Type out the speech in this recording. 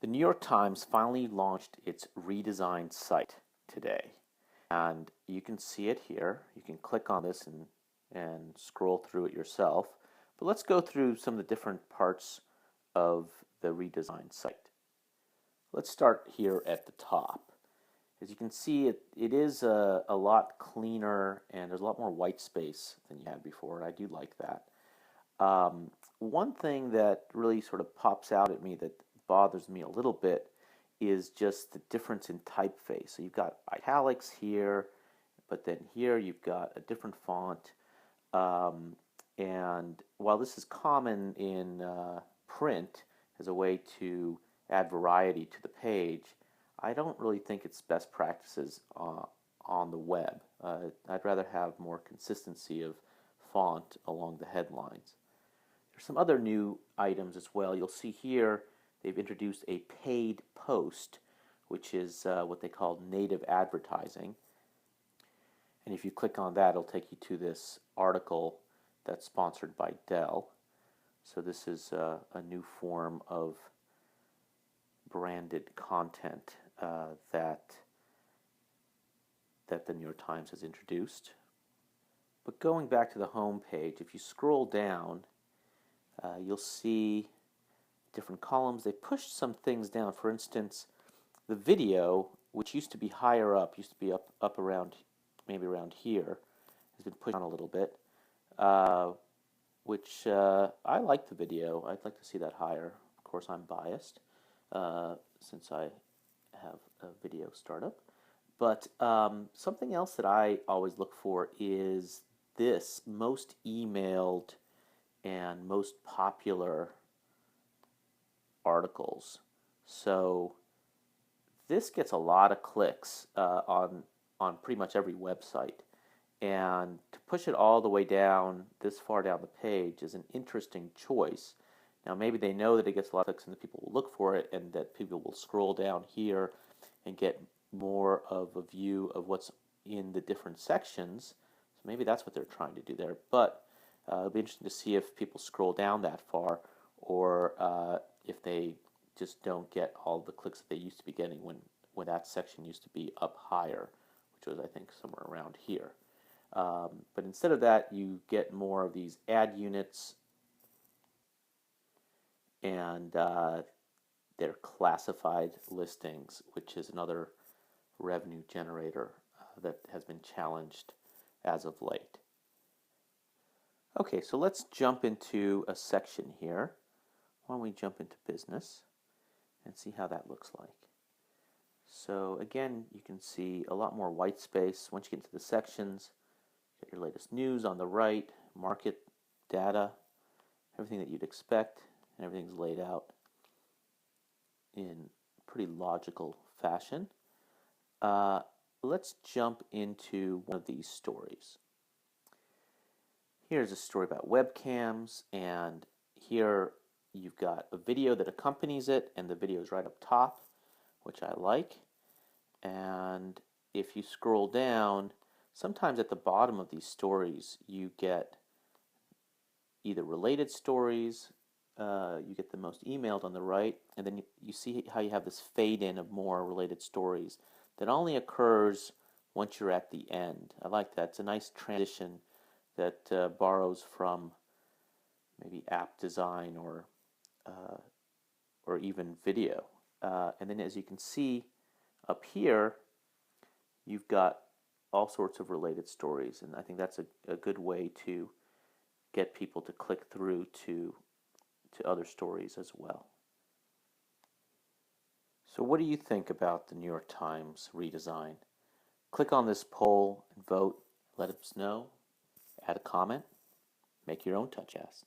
The New York Times finally launched its redesigned site today. And you can see it here. You can click on this and scroll through it yourself. But let's go through some of the different parts of the redesigned site. Let's start here at the top. As you can see, it is a lot cleaner and there's a lot more white space than you had before. I do like that. One thing that really sort of pops out at me that bothers me a little bit is just the difference in typeface. So you've got italics here, but then here you've got a different font. And while this is common in print as a way to add variety to the page, I don't really think it's best practices on the web. I'd rather have more consistency of font along the headlines. There's some other new items as well. You'll see here they've introduced a paid post, which is what they call native advertising. And if you click on that, it'll take you to this article that's sponsored by Dell. So this is a new form of branded content that the New York Times has introduced. But going back to the home page, if you scroll down, you'll see different columns. They pushed some things down. For instance, the video, which used to be higher up, used to be up around, maybe around here, has been pushed down a little bit, which I like the video. I'd like to see that higher. Of course, I'm biased since I have a video startup. But something else that I always look for is this most emailed and most popular articles. So this gets a lot of clicks on pretty much every website. And to push it all the way down, this far down the page, is an interesting choice. Now, maybe they know that it gets a lot of clicks and that people will look for it and that people will scroll down here and get more of a view of what's in the different sections. So maybe that's what they're trying to do there. But it'll be interesting to see if people scroll down that far or if they just don't get all the clicks that they used to be getting when that section used to be up higher, which was, I think, somewhere around here. But instead of that, you get more of these ad units and their classified listings, which is another revenue generator that has been challenged as of late. Okay, so let's jump into a section here. Why don't we jump into business and see how that looks like. So again, you can see a lot more white space. Once you get into the sections, you get your latest news on the right, market data, everything that you'd expect, and everything's laid out in pretty logical fashion. Let's jump into one of these stories. Here's a story about webcams, and here you've got a video that accompanies it, and the video is right up top, which I like. And if you scroll down, sometimes at the bottom of these stories you get either related stories, you get the most emailed on the right, and then you see how you have this fade in of more related stories that only occurs once you're at the end. I like that. It's a nice transition that borrows from maybe app design or even video. And then as you can see up here, you've got all sorts of related stories, and I think that's a good way to get people to click through to other stories as well. So what do you think about the New York Times redesign? Click on this poll and vote. Let us know. Add a comment. Make your own TouchCast.